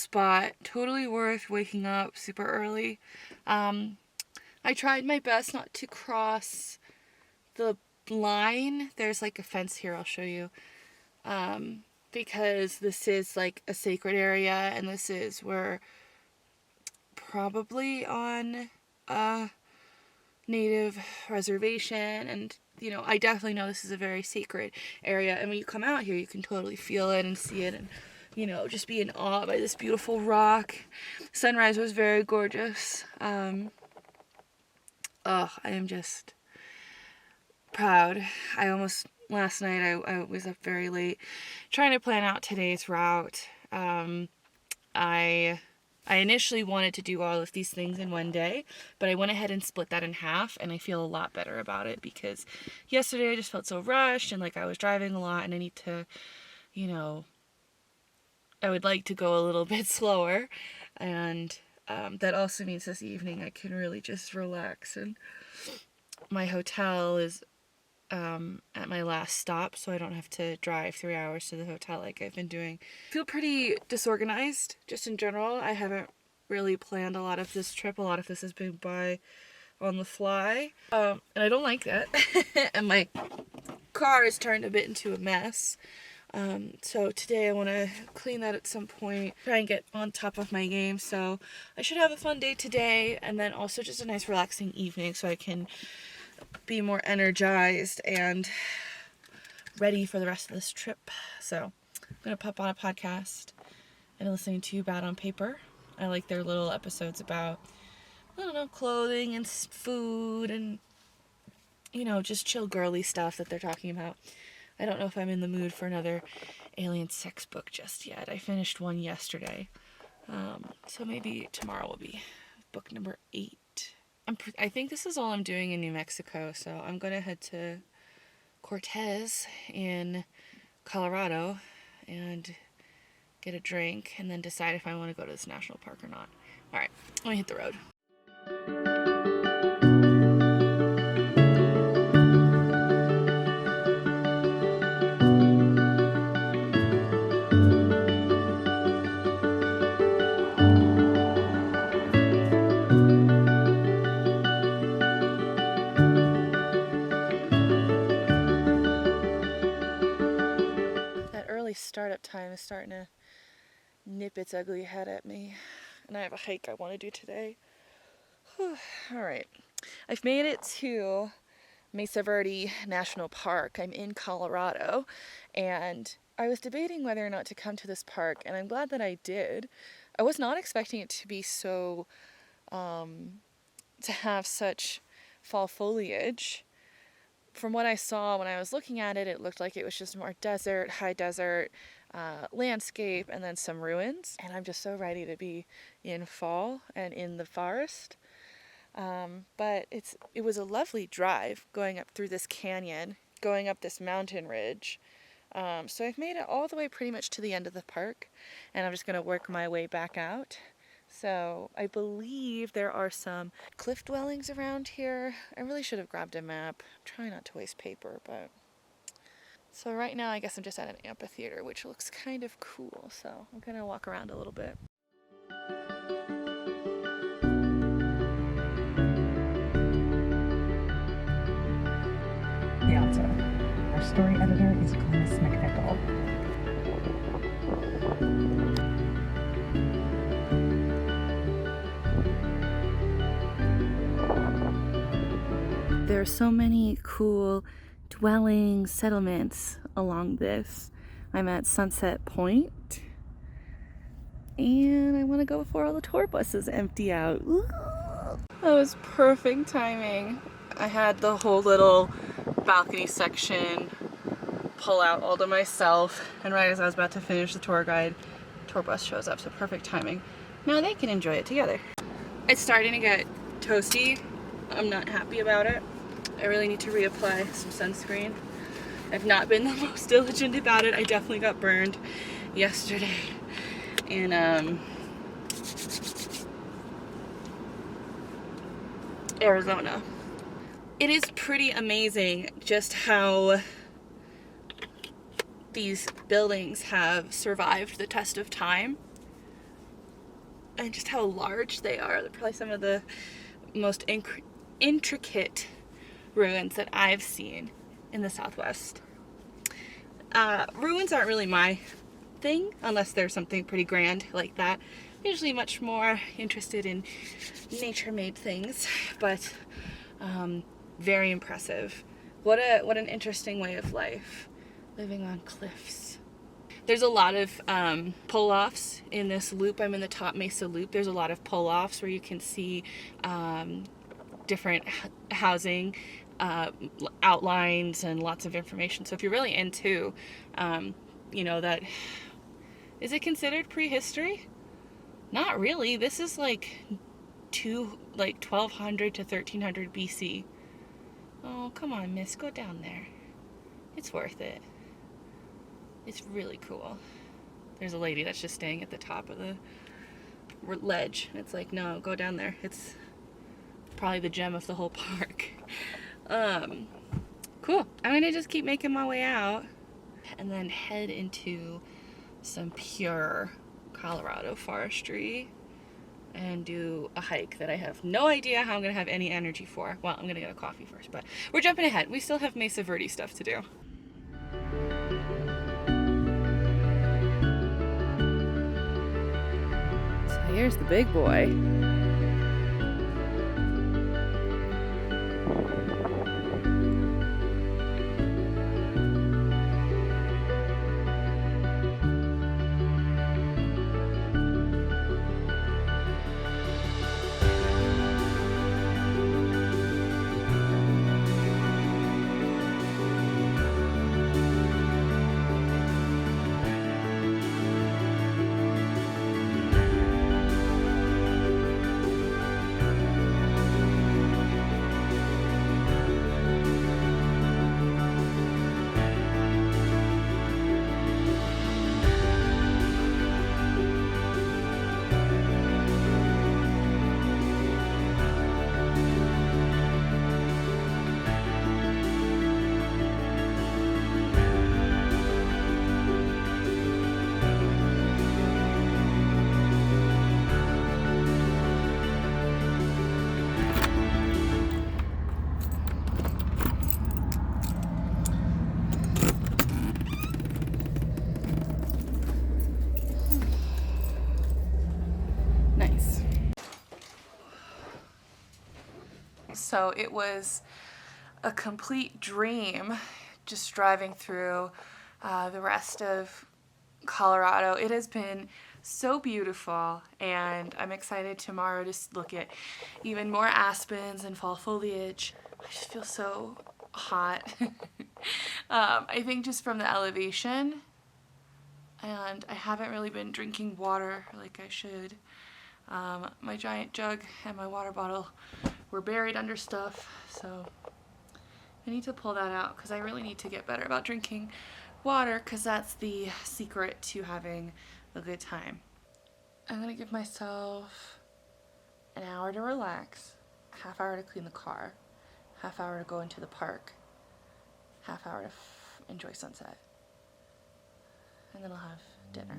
spot. Totally worth waking up super early. I tried my best not to cross the line. There's like a fence here, I'll show you. Because this is like a sacred area, and this is where probably on a native reservation, and you know, I definitely know this is a very sacred area, and when you come out here you can totally feel it and see it, and you know, just be in awe by this beautiful rock. Sunrise was very gorgeous. I am just proud. Last night I was up very late trying to plan out today's route. I initially wanted to do all of these things in one day, but I went ahead and split that in half, and I feel a lot better about it because yesterday I just felt so rushed and like I was driving a lot, and I need to, you know, I would like to go a little bit slower, and that also means this evening I can really just relax, and my hotel is at my last stop, so I don't have to drive 3 hours to the hotel like I've been doing. I feel pretty disorganized just in general. I haven't really planned a lot of this trip. A lot of this has been by on the fly, and I don't like that. And my car is turned a bit into a mess. So today I want to clean that at some point, try and get on top of my game. So I should have a fun day today, and then also just a nice relaxing evening so I can be more energized and ready for the rest of this trip. So I'm gonna pop on a podcast and listening to Bad on Paper. I like their little episodes about, I don't know, clothing and food and, you know, just chill girly stuff that they're talking about. I don't know if I'm in the mood for another alien sex book just yet. I finished one yesterday, so maybe tomorrow will be book number 8. I think this is all I'm doing in New Mexico, so I'm going to head to Cortez in Colorado and get a drink and then decide if I want to go to this national park or not. Alright, let me hit the road. Startup time is starting to nip its ugly head at me, and I have a hike I want to do today. Alright, I've made it to Mesa Verde National Park. I'm in Colorado, and I was debating whether or not to come to this park, and I'm glad that I did. I was not expecting it to be so, to have such fall foliage. From what I saw when I was looking at it, it looked like it was just more desert, high desert, landscape, and then some ruins. And I'm just so ready to be in fall and in the forest. But it was a lovely drive going up through this canyon, going up this mountain ridge. So I've made it all the way pretty much to the end of the park, and I'm just going to work my way back out. So I believe there are some cliff dwellings around here. I really should have grabbed a map. I'm trying not to waste paper, but... So right now I guess I'm just at an amphitheater, which looks kind of cool. So I'm gonna walk around a little bit. The author. Our story editor is Glennis McNichol. There are so many cool dwellings, settlements along this. I'm at Sunset Point, and I want to go before all the tour buses empty out. Ooh. That was perfect timing. I had the whole little balcony section pull out all to myself, and right as I was about to finish the tour bus shows up, so perfect timing. Now they can enjoy it together. It's starting to get toasty. I'm not happy about it. I really need to reapply some sunscreen. I've not been the most diligent about it. I definitely got burned yesterday in Arizona. It is pretty amazing just how these buildings have survived the test of time. and just how large they are. They're probably some of the most intricate ruins that I've seen in the Southwest. Ruins aren't really my thing unless there's something pretty grand like that. I'm usually much more interested in nature-made things, but very impressive. What an interesting way of life, living on cliffs. There's a lot of pull-offs in this loop. I'm in the Top Mesa loop. There's a lot of pull-offs where you can see different housing outlines and lots of information. So if you're really into, that, is it considered prehistory? Not really. This is like 1200 to 1300 BC. Oh, come on, miss, go down there. It's worth it. It's really cool. There's a lady that's just staying at the top of the ledge. It's like, no, go down there. It's probably the gem of the whole park. Cool. I'm gonna just keep making my way out and then head into some pure Colorado forestry and do a hike that I have no idea how I'm gonna have any energy for. Well, I'm gonna get a coffee first, but we're jumping ahead. We still have Mesa Verde stuff to do. So here's the big boy. Nice. So it was a complete dream just driving through the rest of Colorado. It has been so beautiful, and I'm excited tomorrow to look at even more aspens and fall foliage. I just feel so hot. I think just from the elevation, and I haven't really been drinking water like I should. My giant jug and my water bottle were buried under stuff, so I need to pull that out because I really need to get better about drinking water, because that's the secret to having a good time. I'm gonna give myself an hour to relax, half hour to clean the car, half hour to go into the park, half hour to enjoy sunset, and then I'll have dinner.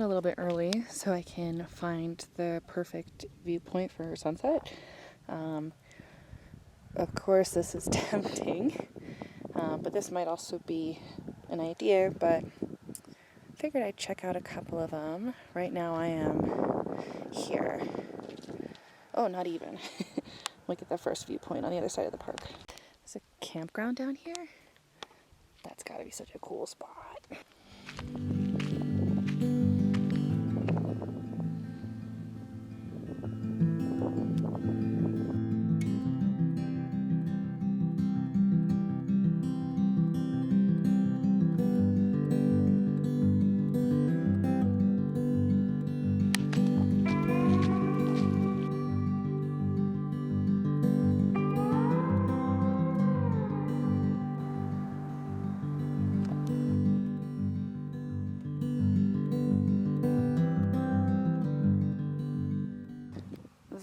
A little bit early so I can find the perfect viewpoint for sunset. Of course, this is tempting, but this might also be an idea, but I figured I'd check out a couple of them. Right now I am here. Oh, not even. Look at the first viewpoint on the other side of the park. There's a campground down here. That's gotta be such a cool spot.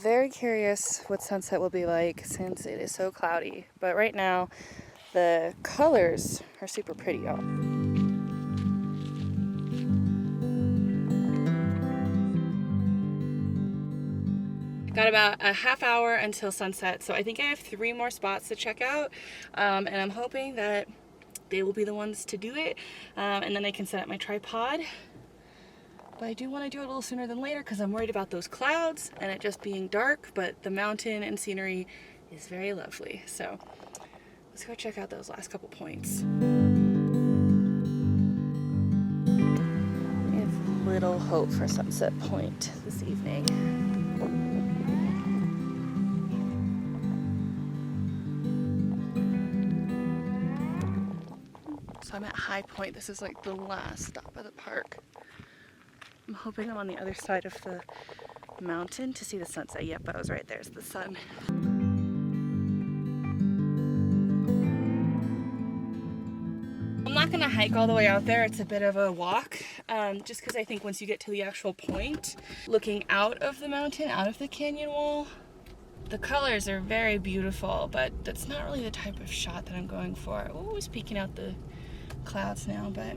very curious what sunset will be like since it is so cloudy. But right now, the colors are super pretty, y'all. Got about a half hour until sunset, so I think I have 3 more spots to check out, and I'm hoping that they will be the ones to do it, and then I can set up my tripod. But I do want to do it a little sooner than later because I'm worried about those clouds and it just being dark, but the mountain and scenery is very lovely. So let's go check out those last couple points. We have little hope for Sunset Point this evening. So I'm at High Point. This is like the last stop of the park. I'm hoping I'm on the other side of the mountain to see the sunset. Yep, I was right. There's the sun. I'm not gonna hike all the way out there. It's a bit of a walk, just because I think once you get to the actual point, looking out of the mountain, out of the canyon wall, the colors are very beautiful, but that's not really the type of shot that I'm going for. Oh, it's peeking out the clouds now, but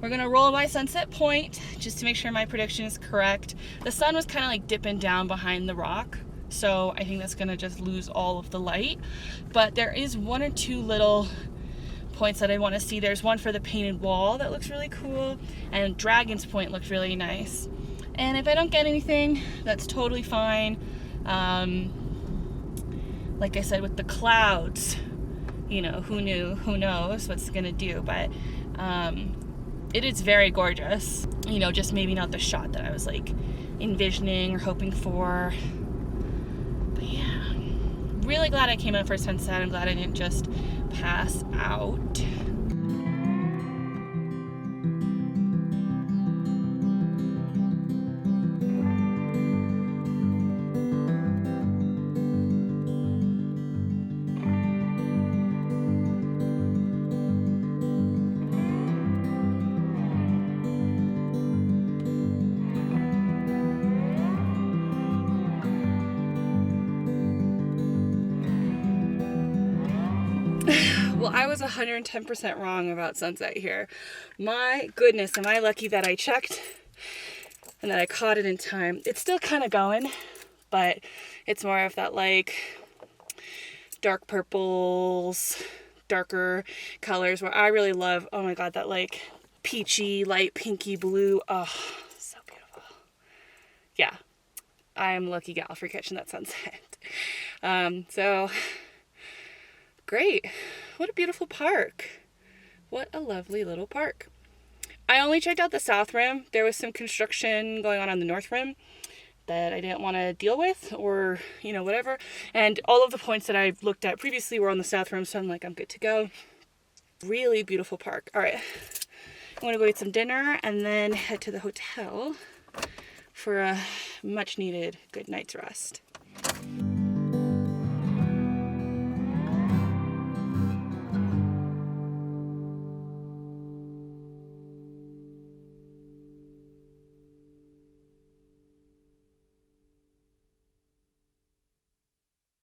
we're gonna roll by Sunset Point just to make sure my prediction is correct. The sun was kind of like dipping down behind the rock, so I think that's gonna just lose all of the light. But there is 1 or 2 little points that I want to see. There's one for the painted wall that looks really cool, and Dragon's Point looks really nice. And if I don't get anything, that's totally fine. Like I said, with the clouds, you know, who knew, who knows what's gonna do, but it is very gorgeous, you know, just maybe not the shot that I was like envisioning or hoping for. But yeah, really glad I came out for sunset. I'm glad I didn't just pass out. Well, I was 110% wrong about sunset here. My goodness, am I lucky that I checked and that I caught it in time. It's still kind of going, but it's more of that like dark purples, darker colors where I really love, oh my God, that like peachy, light pinky blue. Oh, so beautiful. Yeah, I'm a lucky gal for catching that sunset. So great. What a beautiful park. What a lovely little park. I only checked out the south rim. There was some construction going on the north rim that I didn't want to deal with, or, you know, whatever. And all of the points that I've looked at previously were on the south rim, so I'm like, I'm good to go. Really beautiful park. All right. I'm going to go eat some dinner and then head to the hotel for a much needed good night's rest.